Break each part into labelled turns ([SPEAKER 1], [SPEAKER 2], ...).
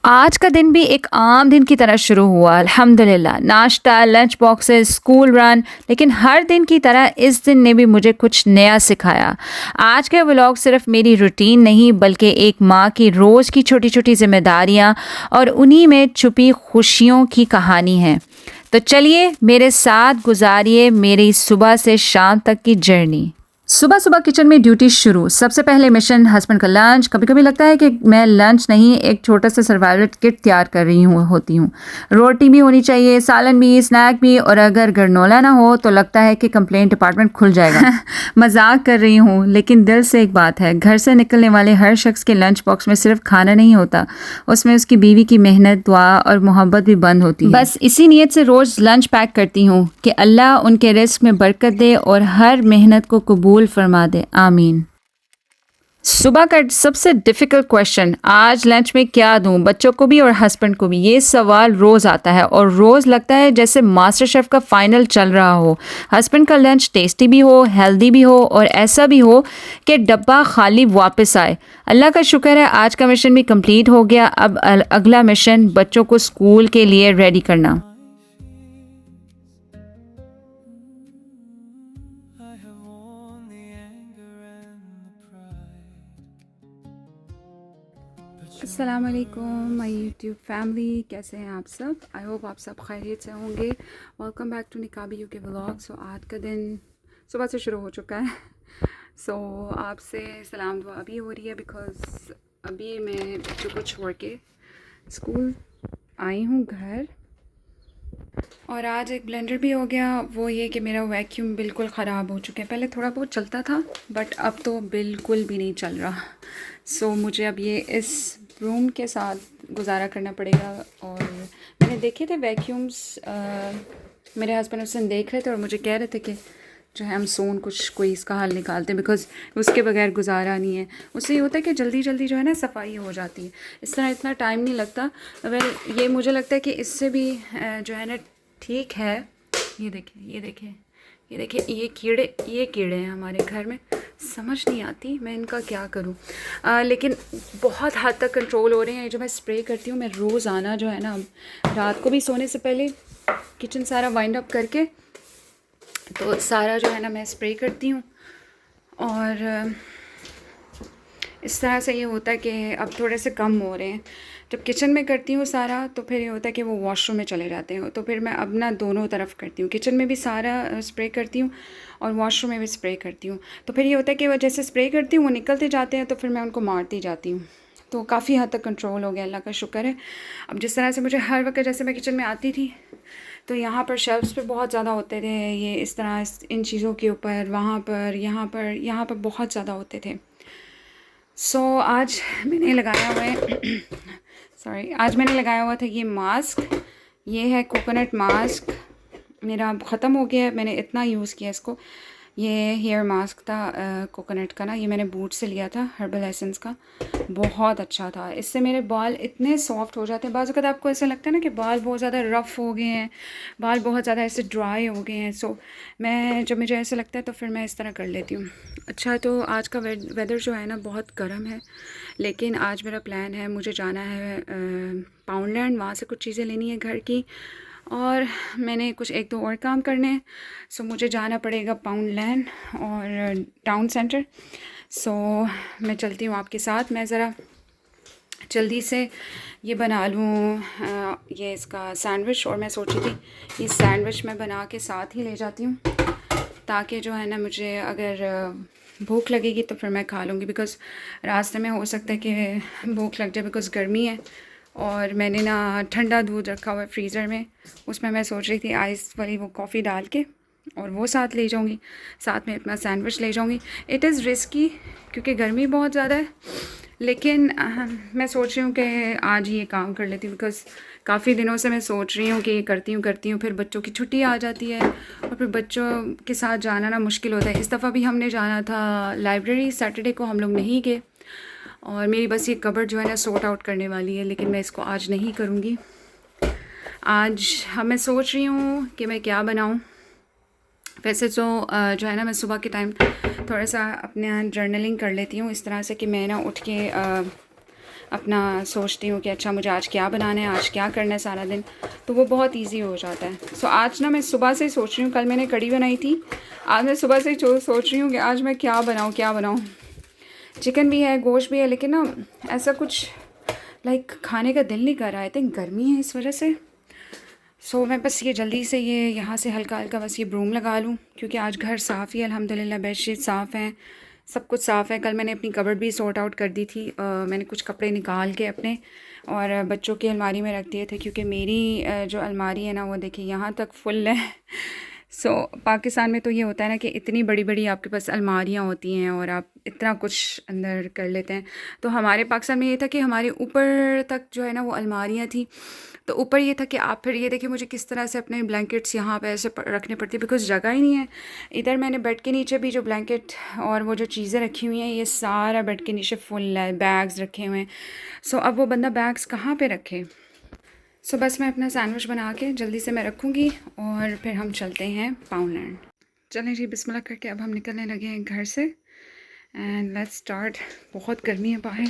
[SPEAKER 1] आज का दिन भी एक आम दिन की तरह शुरू हुआ अल्हम्दुलिल्लाह। नाश्ता, लंच बॉक्सेस, स्कूल रन। लेकिन हर दिन की तरह इस दिन ने भी मुझे कुछ नया सिखाया। आज का व्लॉग सिर्फ मेरी रूटीन नहीं बल्कि एक माँ की रोज़ की छोटी छोटी जिम्मेदारियाँ और उन्हीं में छुपी खुशियों की कहानी है। तो चलिए मेरे साथ गुजारिए मेरी सुबह से शाम तक की जर्नी। सुबह सुबह किचन में ड्यूटी शुरू। सबसे पहले मिशन हस्बैंड का लंच। कभी कभी लगता है कि मैं लंच नहीं एक छोटा सा सर्वाइवल किट तैयार कर रही हूँ। रोटी भी होनी चाहिए, सालन भी, स्नैक भी, और अगर गरनोला ना हो तो लगता है कि कंप्लेंट डिपार्टमेंट खुल जाएगा। मजाक कर रही हूँ लेकिन दिल से एक बात है, घर से निकलने वाले हर शख्स के लंच बॉक्स में सिर्फ खाना नहीं होता, उसमें उसकी बीवी की मेहनत, दुआ और मोहब्बत भी बंद होती है। बस इसी नीयत से रोज लंच पैक करती हूँ कि अल्लाह उनके रिस्क में बरकत दे और हर मेहनत को कबूल फरमा दे, आमीन। सुबह का सबसे डिफिकल्ट क्वेश्चन, आज लंच में क्या दूं, बच्चों को भी और हस्बैंड को भी। ये सवाल रोज आता है और रोज लगता है जैसे मास्टर शेफ का फाइनल चल रहा हो। हस्बैंड का लंच टेस्टी भी हो, हेल्दी भी हो और ऐसा भी हो कि डब्बा खाली वापस आए। अल्लाह का शुक्र है आज का मिशन भी कंप्लीट हो गया। अब अगला मिशन बच्चों को स्कूल के लिए रेडी करना।
[SPEAKER 2] I have worn the anger and the pride.
[SPEAKER 1] अस्सलाम वालेकुम माय यूट्यूब फैमिली, कैसे हैं आप सब? आई होप आप सब खैरियत से होंगे। Welcome back to Niqabi UK vlog. So आज का दिन सुबह से शुरू हो चुका है। सो आपसे सलाम दुआ अभी हो रही है बिकॉज़ अभी मैं बच्चों को छोड़ के स्कूल आई हूँ घर। और आज एक ब्लेंडर भी हो गया। वो ये कि मेरा वैक्यूम बिल्कुल ख़राब हो चुका है। पहले थोड़ा बहुत चलता था बट अब तो बिल्कुल भी नहीं चल रहा। सो मुझे अब ये इस रूम के साथ गुजारा करना पड़ेगा। और मैंने देखे थे वैक्यूम्स, मेरे हस्बैंड उस दिन देख रहे थे और मुझे कह रहे थे कि जो है हम सोन कुछ कोई इसका हल निकालते हैं बिकॉज़ उसके बगैर गुजारा नहीं है। उससे ये होता है कि जल्दी जल्दी जो है ना सफाई हो जाती है, इस तरह इतना टाइम नहीं लगता। वेल ये मुझे लगता है कि इससे भी जो है ना ठीक है। ये देखें, ये देखें, ये देखें, ये कीड़े हैं हमारे घर में। समझ नहीं आती मैं इनका क्या करूं। लेकिन बहुत हद तक कंट्रोल हो रहे हैं। जो मैं स्प्रे करती हूँ, मैं रोज़ाना जो है ना रात को भी सोने से पहले किचन सारा वाइंड अप करके तो सारा जो है ना मैं स्प्रे करती हूँ। और इस तरह से ये होता है कि अब थोड़े से कम हो रहे हैं। जब किचन में करती हूँ सारा तो फिर ये होता है कि वो वॉशरूम में चले जाते हैं। तो फिर मैं अब ना दोनों तरफ करती हूँ, किचन में भी सारा स्प्रे करती हूँ और वॉशरूम में भी स्प्रे करती हूँ। तो फिर ये होता है कि वो जैसे स्प्रे करती हूँ वो निकलते जाते हैं तो फिर मैं उनको मारती जाती हूँ। तो काफ़ी हद तक कंट्रोल हो गया, अल्लाह का शुक्र है। अब जिस तरह से मुझे हर वक्त जैसे मैं किचन में आती थी तो यहाँ पर शेल्फ्स पे बहुत ज़्यादा होते थे ये इस तरह इन चीज़ों के ऊपर, वहाँ पर, यहाँ पर बहुत ज़्यादा होते थे। सो आज मैंने लगाया हुआ है आज मैंने लगाया हुआ था ये मास्क। ये है कोकोनट मास्क, मेरा अब ख़त्म हो गया है। मैंने इतना यूज़ किया इसको। ये हेयर मास्क था कोकोनट का ना, ये मैंने बूट से लिया था, हर्बल एसेंस का। बहुत अच्छा था, इससे मेरे बाल इतने सॉफ्ट हो जाते हैं। बाज़ वक़्त आपको ऐसा लगता है ना कि बाल बहुत ज़्यादा रफ़ हो गए हैं, बाल बहुत ज़्यादा ऐसे ड्राई हो गए हैं। सो मैं जब मुझे ऐसा लगता है तो फिर मैं इस तरह कर लेती हूँ। अच्छा, तो आज का वेदर जो है ना बहुत गर्म है, लेकिन आज मेरा प्लान है मुझे जाना है पाउंडलैंड, वहाँ से कुछ चीज़ें लेनी है घर की और मैंने कुछ एक दो और काम करने हैं। सो मुझे जाना पड़ेगा पाउंडलैंड और टाउन सेंटर। सो मैं चलती हूँ आपके साथ। मैं ज़रा जल्दी से ये बना लूँ ये इसका सैंडविच। और मैं सोची थी ये सैंडविच मैं बना के साथ ही ले जाती हूँ ताकि जो है ना मुझे अगर भूख लगेगी तो फिर मैं खा लूँगी। बिकॉज़ रास्ते में हो सकता है कि भूख लग जाए बिकॉज़ गर्मी है। और मैंने ना ठंडा दूध रखा हुआ है फ्रीज़र में, उसमें मैं सोच रही थी आइस वाली वो कॉफ़ी डाल के और वो साथ ले जाऊँगी, साथ में अपना सैंडविच ले जाऊँगी। इट इज़ रिस्की क्योंकि गर्मी बहुत ज़्यादा है, लेकिन मैं सोच रही हूँ कि आज ही ये काम कर लेती हूँ। बिकॉज़ काफ़ी दिनों से मैं सोच रही हूँ कि ये करती हूँ फिर बच्चों की छुट्टी आ जाती है और फिर बच्चों के साथ जाना ना मुश्किल होता है। इस दफ़ा भी हमने जाना था लाइब्रेरी, सैटरडे को हम लोग नहीं गए। और मेरी बस ये कबर्ड जो है ना सॉर्ट आउट करने वाली है, लेकिन मैं इसको आज नहीं करूँगी। आज मैं सोच रही हूँ कि मैं क्या बनाऊँ। वैसे तो जो है ना मैं सुबह के टाइम थोड़ा सा अपने जर्नलिंग कर लेती हूँ इस तरह से कि मैं ना उठ के अपना सोचती हूँ कि अच्छा मुझे आज क्या बनाना है, आज क्या करना है सारा दिन, तो वो बहुत इजी हो जाता है। सो आज ना मैं सुबह से ही सोच रही हूँ, कल मैंने कढ़ी बनाई थी, आज मैं सुबह से ही सोच रही हूँ कि आज मैं क्या बनाऊँ। चिकन भी है, गोश्त भी है, लेकिन ना ऐसा कुछ खाने का दिल नहीं कर रहा है। आई थिंक गर्मी है इस वजह से। सो मैं बस ये जल्दी से ये यहाँ से हल्का हल्का बस ये ब्रूम लगा लूँ, क्योंकि आज घर साफ़ ही है अल्हम्दुलिल्लाह, बेडशीट साफ़ हैं, सब कुछ साफ़ है। कल मैंने अपनी कबर्ड भी सॉर्ट आउट कर दी थी। मैंने कुछ कपड़े निकाल के अपने और बच्चों की अलमारी में रख दिए थे, क्योंकि मेरी जो अलमारी है ना वो देखिए यहाँ तक फुल है। सो पाकिस्तान में तो ये होता है ना कि इतनी बड़ी बड़ी आपके पास अलमारियाँ होती हैं और आप इतना कुछ अंदर कर लेते हैं। तो हमारे पाकिस्तान में ये था कि हमारे ऊपर तक जो है ना वो अलमारियाँ थी, तो ऊपर ये था कि आप फिर ये देखिए मुझे किस तरह से अपने ब्लैंकेट्स यहाँ पे ऐसे रखने पड़ती है, बिकॉज़ जगह ही नहीं है। इधर मैंने बेड के नीचे भी जो ब्लैंकेट और वो जो चीज़ें रखी हुई हैं, ये सारा बेड के नीचे फुल है, बैग्स रखे हुए हैं। सो अब वो बंदा बैग्स कहाँ पे रखे। सो बस मैं अपना सैंडविच बना के जल्दी से मैं रखूँगी और फिर हम चलते हैं पाउंडलैंड। चलें जी, बिस्मिल्लाह करके अब हम निकलने लगे हैं घर से, एंड लेट्स स्टार्ट। बहुत गर्मी है बाहर,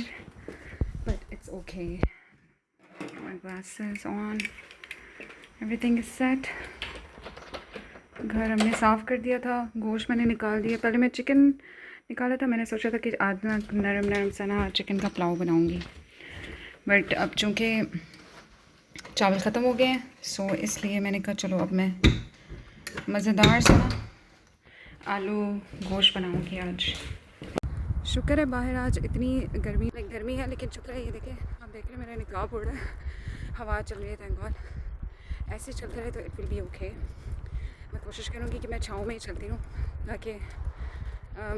[SPEAKER 1] but it's okay. My glasses on, everything is set. घर हमने साफ़ कर दिया था, गोश्त मैंने निकाल दिया। पहले मैं चिकन निकाला था, मैंने सोचा था कि आज ना नरम नरम सा ना चिकन का पुलाव बनाऊंगी, बट अब चूँकि चावल ख़त्म हो गए हैं, सो इसलिए मैंने कहा चलो अब मैं मज़ेदार सा आलू गोश्त बनाऊंगी आज। शुक्र है बाहर आज इतनी गर्मी है, लेकिन शुक्र है ये देखें, आप देख रहे हैं मेरा निकाब उड़ रहा है, हवा चल रही है, थैंक गॉड। ऐसे चलते रहे तो इट विल बी ओके। मैं कोशिश करूँगी कि मैं छाँव में ही चलती हूँ, ताकि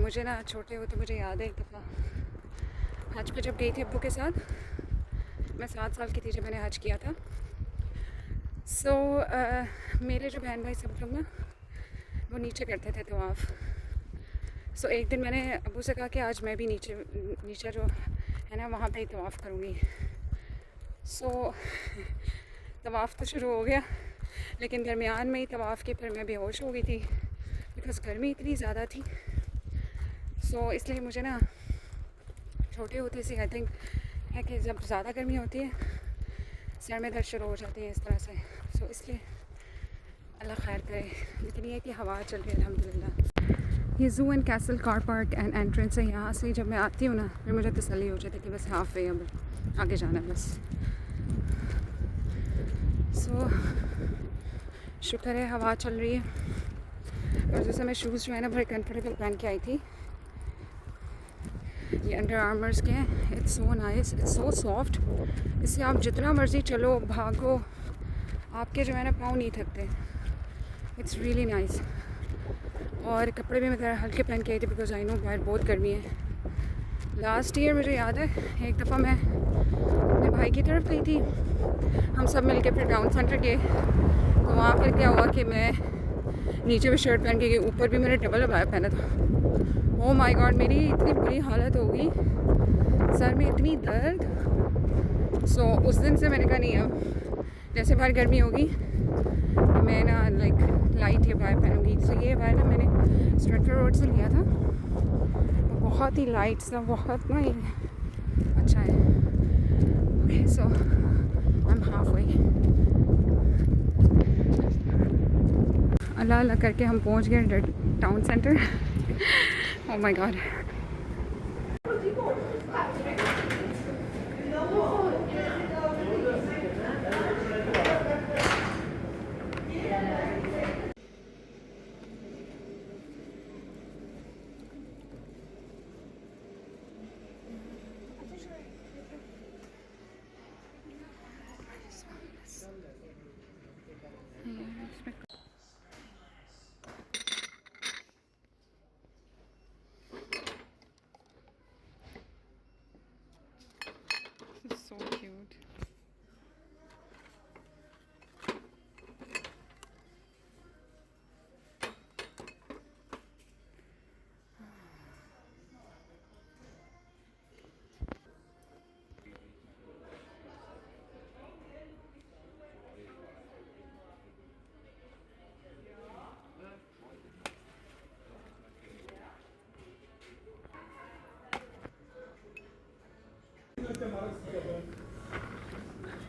[SPEAKER 1] मुझे ना छोटे होते मुझे याद है एक दफ़ा हज पे जब गई थी अब्बू के साथ, मैं 7 साल की थी जब मैंने हज किया था। सो मेरे जो बहन भाई सब लोग ना वो नीचे करते थे तवाफ़। सो एक दिन मैंने अब्बू से कहा कि आज मैं भी नीचे जो है ना वहाँ पे ही तवाफ़ करूँगी। सो तवाफ़ तो शुरू हो गया, लेकिन दरमियान में ही तवाफ़ के फिर मैं बेहोश हो गई थी, बिकॉज़ गर्मी इतनी ज़्यादा थी। सो इसलिए मुझे ना छोटे होते से आई थिंक है कि जब ज़्यादा गर्मी होती है सर में दर्द शुरू हो जाती है इस तरह से। सो इसलिए अल्लाह खैर करे, लेकिन ये कि हवा चल रही है अल्हम्दुलिल्लाह। ये zoo and castle car park and entrance है। यहाँ से जब मैं आती हूँ ना फिर मुझे तसल्ली हो जाती है कि बस हाफ वे, अब आगे जाना है बस। सो शुक्र है हवा चल रही है। और जैसे मैं शूज़ जो है ना बड़े कंफर्टेबल पहन के आई थी, ये अंडर आर्मर्स के हैं। It's so nice, it's so soft. इससे आप जितना मर्ज़ी चलो भागो, आपके जो है ना पाँव नहीं थकते। It's really nice. और कपड़े भी मैं हल्के पहन के आई थी, बिकॉज आई नो बाहर बहुत गर्मी है। लास्ट ईयर मुझे याद है एक दफ़ा मैं अपने भाई की तरफ गई थी, हम सब मिल के फिर टाउन सेंटर गए, तो वहाँ फिर क्या हुआ कि मैं नीचे भी शर्ट पहन के गई, ऊपर भी मैंने डबल अबाया पहना था। ओह माय गॉड, मेरी इतनी बुरी हालत हो गई, सर में इतनी दर्द। सो उस दिन से मैंने कहा नहीं, अब जैसे बाहर गर्मी होगी तो मैं ना लाइट ये अबाया पहनूँगी। तो ये अबाया ना मैंने स्ट्रेटफोर्ड रोड से लिया था, तो बहुत ही लाइट सा, बहुत ना ये अच्छा है। Okay, so I am half way. Allah Allah करके हम पहुंच गए town centre. Oh my god.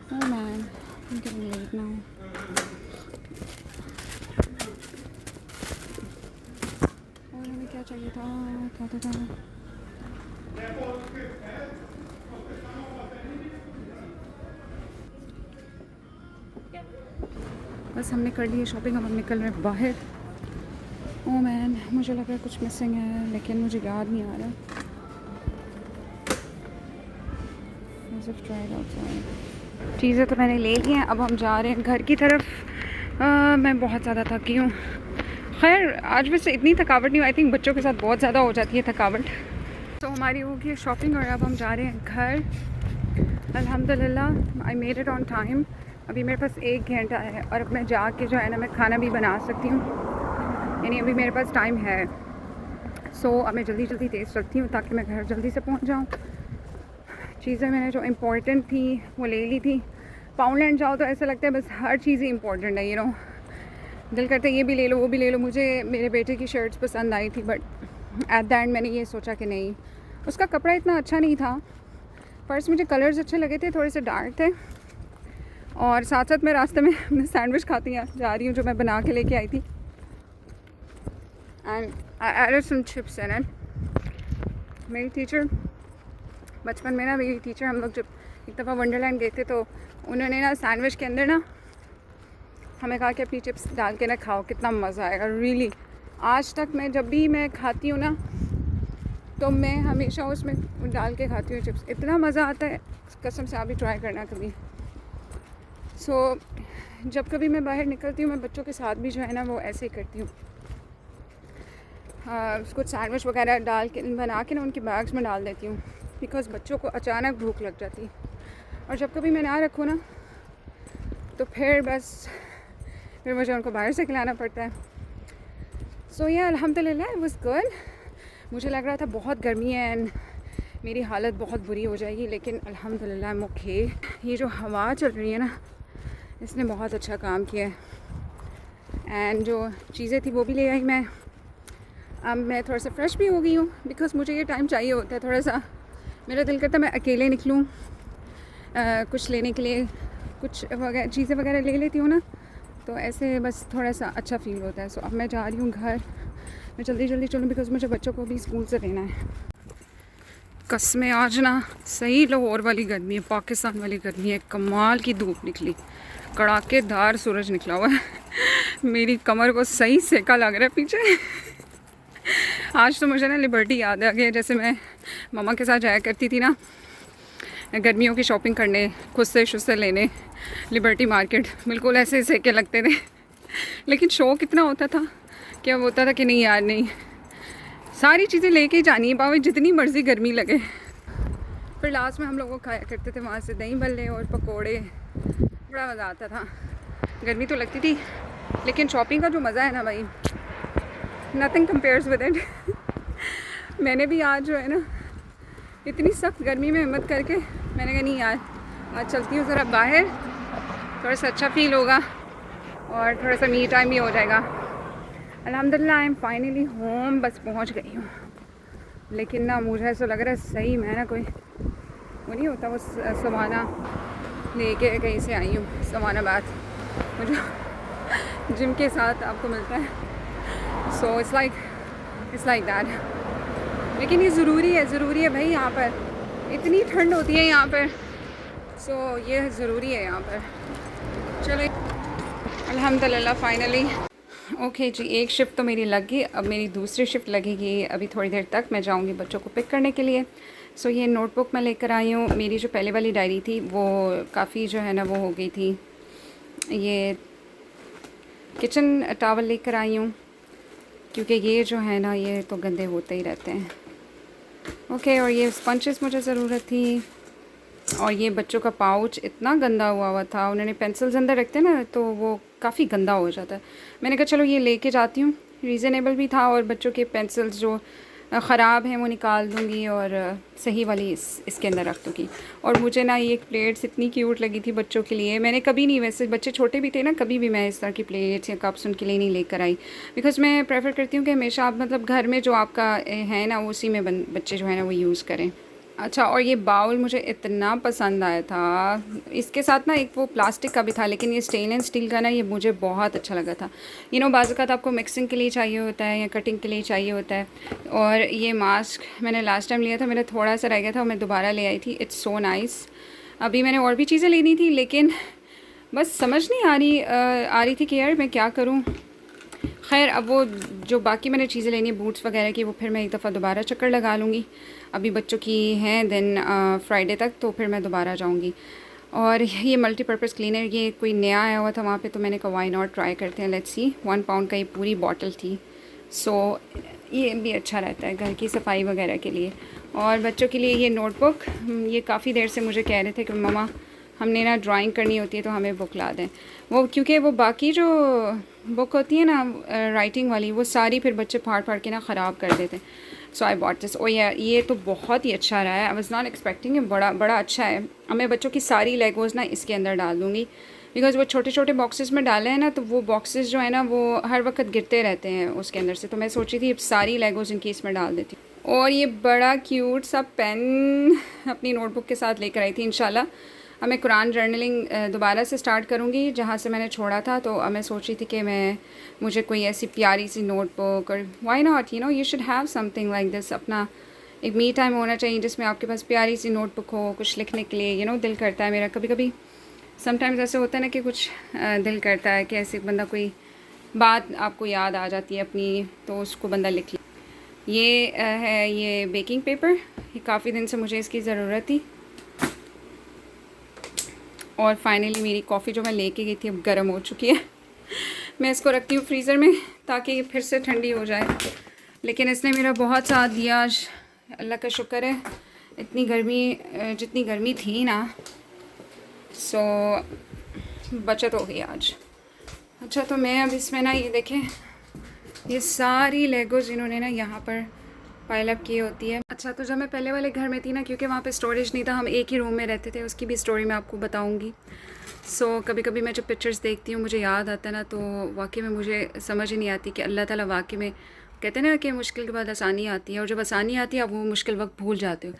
[SPEAKER 1] Oh man, I'm getting late now. और हमें क्या चाहिए था। बस हमने कर ली है शॉपिंग, अब हम निकल रहे हैं बाहर। ओह मैन, मुझे लग रहा है कुछ मिसिंग है, लेकिन मुझे याद नहीं आ रहा। चीज़ें तो मैंने ले ली हैं, अब हम जा रहे हैं घर की तरफ। मैं बहुत ज़्यादा थकी हूँ। खैर आज वैसे इतनी थकावट नहीं, आई थिंक बच्चों के साथ बहुत ज़्यादा हो जाती है थकावट। तो हमारी हो गई है शॉपिंग और अब हम जा रहे हैं घर। अल्हम्दुलिल्लाह I made it on time. अभी मेरे पास 1 घंटा है और अब मैं जाके जो है ना मैं खाना भी बना सकती हूँ, यानी अभी मेरे पास टाइम है। सो अब मैं जल्दी जल्दी तेज़ चलती हूँ ताकि मैं घर जल्दी से पहुँच जाऊँ। चीज़ें मैंने जो इम्पोर्टेंट थी वो ले ली थी। पाउंडलैंड जाओ तो ऐसा लगता है बस हर चीज़ ही इम्पोर्टेंट है, दिल करता है ये भी ले लो वो भी ले लो। मुझे मेरे बेटे की शर्ट्स पसंद आई थी, बट एट द एंड मैंने ये सोचा कि नहीं, उसका कपड़ा इतना अच्छा नहीं था। फर्स्ट मुझे कलर्स अच्छे लगे थे, थोड़े से डार्क थे। और साथ साथ मैं रास्ते में अपने सैंडविच खाती जा रही हूँ जो मैं बना के लेके आई थी। And I added some chips in it. मेरी टीचर बचपन में ना, मेरी टीचर, हम लोग जब एक दफ़ा वंडरलैंड गए थे तो उन्होंने ना सैंडविच के अंदर ना हमें कहा कि अपनी चिप्स डाल के ना खाओ, कितना मज़ा आएगा। रियली आज तक मैं जब भी मैं खाती हूँ ना तो मैं हमेशा उसमें डाल के खाती हूँ चिप्स, इतना मज़ा आता है, कसम से आप भी ट्राई करना कभी। सो जब कभी मैं बाहर निकलती हूँ मैं बच्चों के साथ भी जो है ना वो ऐसे ही करती हूँ। कुछ सैंडविच वगैरह डाल के बना के ना उनके बैग्स में डाल देती हूँ, बिकॉज़ बच्चों को अचानक भूख लग जाती है और जब कभी मैं ना रखूँ ना तो फिर मुझे उनको बाहर से खिलाना पड़ता है। सो ये अल्हम्दुलिल्लाह इट वाज गुड। मुझे लग रहा था बहुत गर्मी है एंड मेरी हालत बहुत बुरी हो जाएगी, लेकिन अल्हम्दुलिल्लाह आई एम ओके। ये जो हवा चल रही है ना इसने बहुत अच्छा काम किया है। एंड जो चीज़ें थी वो भी ले आई मैं। अब मैं थोड़ा सा फ्रेश भी हो गई हूँ, बिकॉज़ मुझे ये टाइम चाहिए होता है थोड़ा सा। मेरा दिल करता है मैं अकेले निकलूँ कुछ लेने के लिए, कुछ वगैरह चीज़ें वगैरह ले लेती हूँ ना, तो ऐसे बस थोड़ा सा अच्छा फ़ील होता है। सो अब मैं जा रही हूँ घर। मैं जल्दी जल्दी चलूँ बिकॉज़ मुझे बच्चों को भी स्कूल से लेना है। कसमें आज ना सही लाहौर वाली गर्मी है, पाकिस्तान वाली गर्मी है। कमाल की धूप निकली, कड़ाकेदार सूरज निकला हुआ है। मेरी कमर को सही सेका लग रहा है पीछे। आज तो मुझे ना लिबर्टी याद आ गई, जैसे मैं मम्मा के साथ जाया करती थी ना गर्मियों की शॉपिंग करने, खुद से शुस्से लेने लिबर्टी मार्केट। बिल्कुल ऐसे सेके लगते थे, लेकिन शौक इतना होता था कि अब होता था कि नहीं यार नहीं, सारी चीज़ें लेके ही जानी है भाई जितनी मर्ज़ी गर्मी लगे। फिर लास्ट में हम लोग को खाया करते थे वहाँ से दही भल्ले और पकोड़े, बड़ा मज़ा आता था। गर्मी तो लगती थी लेकिन शॉपिंग का जो मज़ा है ना भाई, नथिंग कंपेयर्स विद इट। मैंने भी आज जो है ना इतनी सख्त गर्मी में हिम्मत करके मैंने कहा नहीं यार आज चलती हूँ ज़रा बाहर, थोड़ा सा अच्छा फील होगा और थोड़ा सा मी टाइम भी हो जाएगा। अल्हम्दुलिल्लाह आई एम फाइनली होम, बस पहुँच गई हूँ। लेकिन ना मुझे ऐसा लग रहा है सही मैं ना कोई वो नहीं होता वो समाना लेके कहीं से आई हूँ, समानाबाद मुझे जिम के साथ आपको मिलता है। So it's like that. लेकिन ये ज़रूरी है भाई, यहाँ पर इतनी ठंड होती है यहाँ पर। सो ये ज़रूरी है यहाँ पर। चलो अल्हम्दुलिल्लाह फाइनली ओके जी, एक शिफ्ट तो मेरी लग गई, अब मेरी दूसरी शिफ्ट लगेगी अभी थोड़ी देर तक। मैं जाऊँगी बच्चों को पिक करने के लिए। सो ये नोटबुक मैं लेकर आई हूँ। मेरी जो पहले वाली डायरी थी वो काफ़ी जो है ना वो हो गई थी। ये किचन टॉवल लेकर आई हूँ क्योंकि ये जो है ना ये तो गंदे होते ही रहते हैं। ओके और ये स्पंचेस मुझे ज़रूरत थी। और ये बच्चों का पाउच इतना गंदा हुआ था, उन्होंने पेंसिल्स अंदर रखते ना तो वो काफ़ी गंदा हो जाता है। मैंने कहा चलो ये लेके जाती हूँ, रीज़नेबल भी था और बच्चों के पेंसिल्स जो ख़राब हैं वो निकाल दूँगी और सही वाली इसके अंदर रख दूँगी। और मुझे ना ये प्लेट्स इतनी क्यूट लगी थी बच्चों के लिए। मैंने कभी नहीं, वैसे बच्चे छोटे भी थे ना, कभी भी मैं इस तरह की प्लेट्स या कप्स उनके लिए नहीं लेकर आई, बिकॉज़ मैं प्रेफर करती हूँ कि हमेशा आप मतलब घर में जो आपका है ना उसी में बच्चे जो है ना वो यूज़ करें। अच्छा, और ये बाउल मुझे इतना पसंद आया था। इसके साथ ना एक वो प्लास्टिक का भी था, लेकिन ये स्टेनलेस स्टील का ना ये मुझे बहुत अच्छा लगा था। बाज़ अवत आपको मिक्सिंग के लिए चाहिए होता है या कटिंग के लिए चाहिए होता है। और ये मास्क मैंने लास्ट टाइम लिया था, मेरा थोड़ा सा रह गया था, मैं दोबारा ले आई थी। It's so nice. अभी मैंने और भी चीज़ें लेनी थी, लेकिन बस समझ नहीं आ रही थी कि यार मैं क्या करूँ। खैर, अब वो जो बाकी मैंने चीज़ें लेनी है बूट्स वगैरह की, वो फिर मैं एक दफ़ा दोबारा चक्कर लगा लूँगी। अभी बच्चों की हैं देन फ्राइडे तक, तो फिर मैं दोबारा जाऊँगी। और ये मल्टीपर्पज़ क्लीनर, ये कोई नया आया हुआ था वहाँ पे, तो मैंने कहा वाई नॉट, ट्राई करते हैं, लेट्स सी। 1 पाउंड का ये पूरी बॉटल थी। सो ये भी अच्छा रहता है घर की सफाई वगैरह के लिए। और बच्चों के लिए ये नोटबुक, ये काफ़ी देर से मुझे कह रहे थे कि मम्मा हमने ना ड्राइंग करनी होती है तो हमें बुक ला दें। वो क्योंकि वो बाकी जो बुक होती है ना राइटिंग वाली, वो सारी फिर बच्चे फाड़ फाड़ के ना ख़राब कर देते हैं। सो आई बॉट दिस। ओ यार, ये तो बहुत ही अच्छा रहा है। आई वाज नॉट एक्सपेक्टिंग, बड़ा बड़ा अच्छा है। अब मैं बच्चों की सारी लेगोज़ ना इसके अंदर डाल दूँगी, बिकॉज़ वो छोटे छोटे बॉक्सेस में डाले हैं ना, तो वो बॉक्सेस जो है ना वो हर वक्त गिरते रहते हैं उसके अंदर से। तो मैं सोची थी अब सारी लेगोज़ इनकी इसमें डाल देती हूँ। और ये बड़ा क्यूट सा पेन अपनी नोटबुक के साथ लेकर आई थी। इंशाल्लाह अब मैं कुरान जर्नलिंग दोबारा से स्टार्ट करूँगी जहाँ से मैंने छोड़ा था। तो अब मैं सोच रही थी कि मुझे कोई ऐसी प्यारी सी नोटबुक, और why not, you should have something like this. अपना एक मी टाइम होना चाहिए जिसमें आपके पास प्यारी सी नोटबुक हो, कुछ लिखने के लिए। दिल करता है मेरा कभी कभी, समटाइम्स ऐसे होता है ना कि कुछ दिल करता है कि ऐसे बंदा कोई बात आपको याद आ जाती है अपनी, तो उसको बंदा लिख ले। ये है ये बेकिंग पेपर, ये काफ़ी दिन से मुझे इसकी ज़रूरत थी। और फाइनली मेरी कॉफ़ी जो मैं लेके गई थी अब गर्म हो चुकी है। मैं इसको रखती हूँ फ्रीज़र में ताकि ये फिर से ठंडी हो जाए। लेकिन इसने मेरा बहुत साथ दिया आज, अल्लाह का शुक्र है। इतनी गर्मी, जितनी गर्मी थी ना, सो बचत हो गई आज। अच्छा, तो मैं अब इसमें ना ये देखें, ये सारी लेगोज़ इन्होंने ना यहाँ पर पाइल अप की होती है। अच्छा, तो जब मैं पहले वाले घर में थी ना, क्योंकि वहाँ पे स्टोरेज नहीं था, हम एक ही रूम में रहते थे, उसकी भी स्टोरी मैं आपको बताऊँगी। सो कभी कभी मैं जब पिक्चर्स देखती हूँ मुझे याद आता है ना, तो वाकई में मुझे समझ ही नहीं आती कि अल्लाह ताला वाकई में कहते हैं ना कि मुश्किल के बाद आसानी आती है, और जब आसानी आती है आप वो मुश्किल वक्त भूल जाते हो।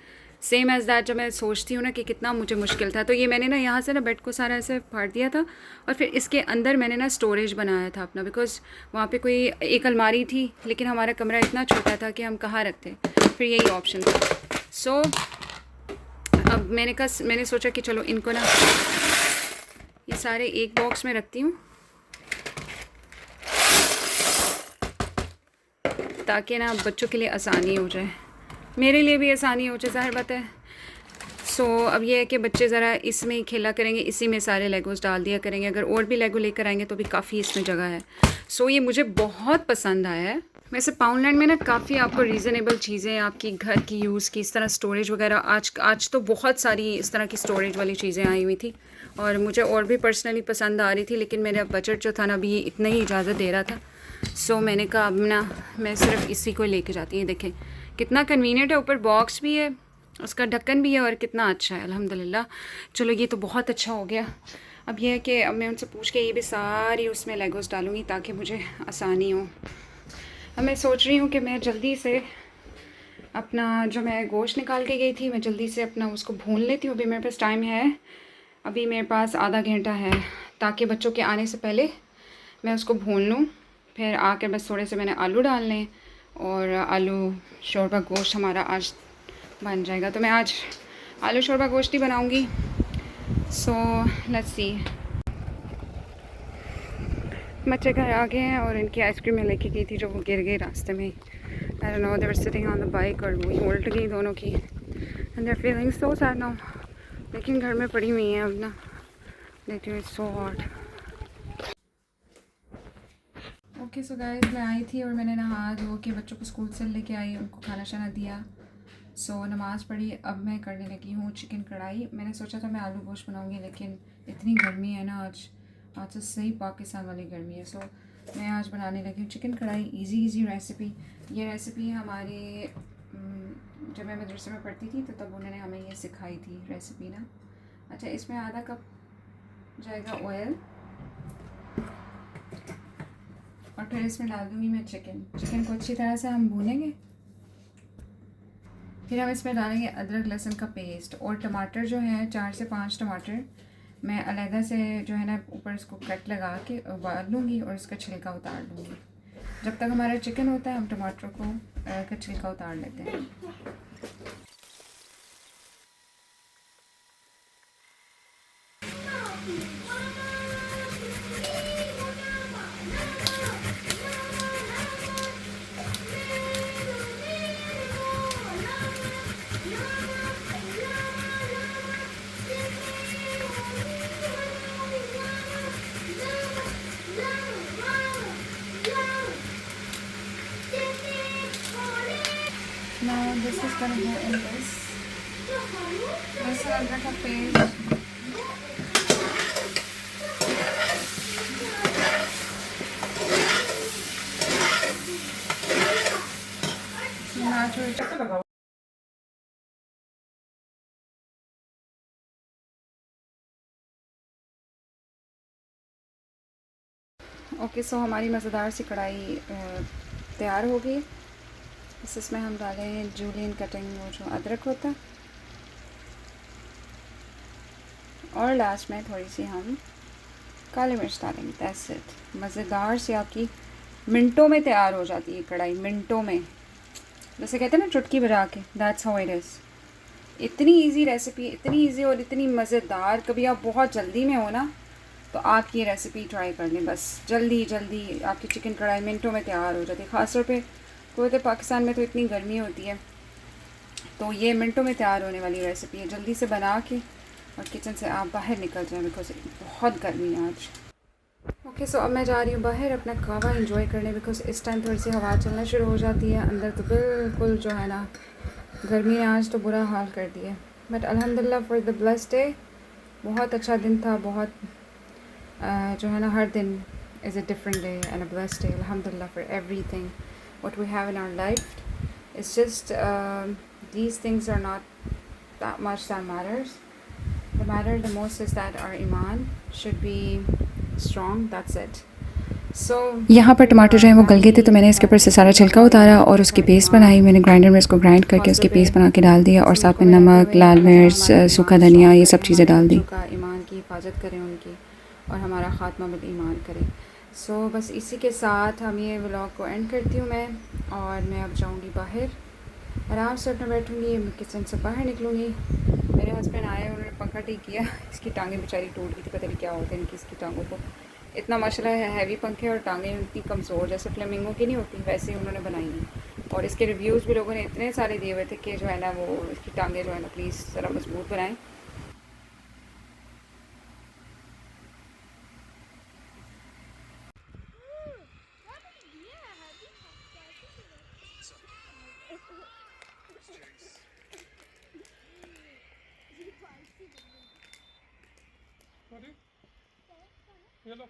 [SPEAKER 1] सेम एज़ दैट, जब मैं सोचती हूँ ना कि कितना मुझे मुश्किल था, तो ये मैंने ना यहाँ से ना बेड को सारा ऐसे फाड़ दिया था, और फिर इसके अंदर मैंने ना स्टोरेज बनाया था अपना, बिकॉज़ वहाँ पे कोई एक अलमारी थी, लेकिन हमारा कमरा इतना छोटा था कि हम कहाँ रखते, फिर यही ऑप्शन था। सो अब मैंने सोचा कि चलो इनको ना ये सारे एक बॉक्स में रखती हूँ, ताकि ना बच्चों के लिए आसानी हो जाए, मेरे लिए भी आसानी हो जाए, ज़ाहिर बात है। सो अब ये है कि बच्चे ज़रा इसमें ही खेला करेंगे, इसी में सारे लेगोस डाल दिया करेंगे। अगर और भी लेगो लेकर आएंगे तो भी काफ़ी इसमें जगह है। सो ये मुझे बहुत पसंद आया है। वैसे पाउंडलैंड में ना काफ़ी आपको रीज़नेबल चीज़ें आपकी घर की यूज़ की, इस तरह स्टोरेज वगैरह, आज तो बहुत सारी इस तरह की स्टोरेज वाली चीज़ें आई हुई थी, और मुझे और भी पर्सनली पसंद आ रही थी, लेकिन मेरा बजट जो था ना अभी इतना ही इजाज़त दे रहा था। सो मैंने कहा अब ना मैं सिर्फ इसी को लेके जाती हूँ। देखें कितना कन्वीनियंट है, ऊपर बॉक्स भी है, उसका ढक्कन भी है, और कितना अच्छा है, अल्हम्दुलिल्लाह। चलो ये तो बहुत अच्छा हो गया। अब यह है कि अब मैं उनसे पूछ के ये भी सारी उसमें लेगोस डालूँगी ताकि मुझे आसानी हो। अब मैं सोच रही हूँ कि मैं जल्दी से अपना जो मैं गोश्त निकाल के गई थी, मैं जल्दी से अपना उसको भून लेती हूँ। अभी मेरे पास टाइम है, अभी मेरे पास आधा घंटा है, ताकि बच्चों के आने से पहले मैं उसको भून लूँ। फिर आकर बस थोड़े से मैंने आलू डालने, और आलू शोरबा गोश्त हमारा आज बन जाएगा। तो मैं आज आलू शोरबा गोश्त ही बनाऊँगी। So let's see. बच्चे घर आ गए हैं, और इनकी आइसक्रीम में लेके गई थी जो वो गिर गई रास्ते में। I don't know, they were sitting on the bike, और वो उल्ट गई दोनों की, and they are feeling so sad now. लेकिन घर में पड़ी हुई हैं अब ना, देखती हूँ, it's so hot. Okay so guys, मैं आई थी और मैंने नहा धो के बच्चों को स्कूल से लेके आई, उनको खाना शाना दिया। सो नमाज़ पढ़ी, अब मैं करने लगी हूँ चिकन कढ़ाई। मैंने सोचा था मैं आलू गोश्त बनाऊँगी, लेकिन इतनी गर्मी है ना आज तो सही पाकिस्तान वाली गर्मी है। सो मैं आज बनाने लगी हूँ चिकन कढ़ाई, इजी रेसिपी। ये रेसिपी हमारे जब मैं मदरसे में पढ़ती थी तो तब उन्होंने हमें ये सिखाई थी रेसिपी ना। अच्छा, इसमें आधा कप जाएगा ऑयल, और फिर इसमें डाल दूँगी मैं चिकन को अच्छी तरह से हम भूनेंगे। फिर हम इसमें डालेंगे अदरक लहसुन का पेस्ट और टमाटर जो है 4 से 5 टमाटर मैं अलहदा से जो है ना ऊपर इसको कट लगा के उबाल लूँगी और इसका छिलका उतार लूँगी। जब तक हमारा चिकन होता है हम टमाटर को का छिलका उतार लेते हैं। Now this is gonna go in this. This is अदरक का पेस्ट। ओके सो हमारी मज़ेदार सी कढ़ाई तैयार हो गई। इसमें हम डालें जूलियन कटिंग वो जो अदरक होता है और लास्ट में थोड़ी सी हम काली मिर्च डालेंगे। That's it. मज़ेदार सी आपकी मिनटों में तैयार हो जाती है कढ़ाई, मिनटों में, जैसे कहते हैं ना चुटकी बजा के। That's how it is. इतनी इजी रेसिपी, इतनी इजी और इतनी मज़ेदार। कभी आप बहुत जल्दी में हो ना तो आप ये रेसिपी ट्राई कर लें। बस जल्दी जल्दी आपकी चिकन कढ़ाई मिनटों में तैयार हो जाती है। ख़ास तौर पे कोई पाकिस्तान में तो इतनी गर्मी होती है तो ये मिनटों में तैयार होने वाली रेसिपी है। जल्दी से बना के और किचन से आप बाहर निकल जाएं बिकॉज बहुत गर्मी है आज। ओके सो अब मैं जा रही हूँ बाहर अपना कहवा एंजॉय करने बिकॉज इस टाइम थोड़ी सी हवा चलना शुरू हो जाती है। अंदर तो बिल्कुल जो है ना गर्मी ने आज तो बुरा हाल कर दिया। बट अल्हम्दुलिल्लाह फॉर द ब्लेस्ड डे। बहुत अच्छा दिन था। बहुत जो है ना हर दिन is a different day and a blessed day. अल्हम्दुलिल्लाह for everything what we have in our life. It's just these things are not that much that matters. The matter the most is that our iman should be strong. That's it. So यहाँ पर टमाटर जो है वो गल गए थे तो मैंने इसके ऊपर से सारा छिलका उतारा और उसकी पेस्ट बनाई। मैंने ग्राइंडर में इसको ग्राइंड करके उसकी पेस्ट बना के डाल दिया और साथ में नमक, लाल मिर्च, सूखा धनिया, ये सब चीज़ें डाल दी। ईमान की हिफाजत करें उनकी और हमारा ख़ात्मा बिल ईमान करें। सो बस इसी के साथ हम ये व्लॉग को एंड करती हूँ मैं। और मैं अब जाऊँगी बाहर, आराम से अपना बैठूँगी, किचन से बाहर निकलूँगी। मेरे हस्बैंड आए, उन्होंने पंखा ठीक किया। इसकी टांगें बेचारी टूट गई थी, पता नहीं क्या होता है इनकी इसकी टांगों को। इतना माशाल्लाह है हैवी पंखे और टांगें इतनी कमज़ोर जैसे फ्लेमिंगो की नहीं होती वैसे ही उन्होंने बनाई हैं। और इसके रिव्यूज़ भी लोगों ने इतने सारे दिए हुए थे कि जो है ना वो इसकी टांगें जो है ना प्लीज़ ज़रा मजबूत बनाएँ।
[SPEAKER 3] ये लो।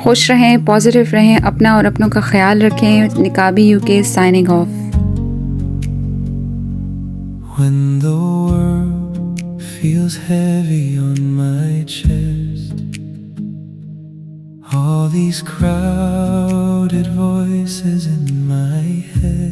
[SPEAKER 1] खुश रहें, पॉजिटिव रहें, अपना और अपनों का ख्याल रखें। Niqabi UK signing off.
[SPEAKER 2] When the world feels heavy on my chest, all these crowded voices in my head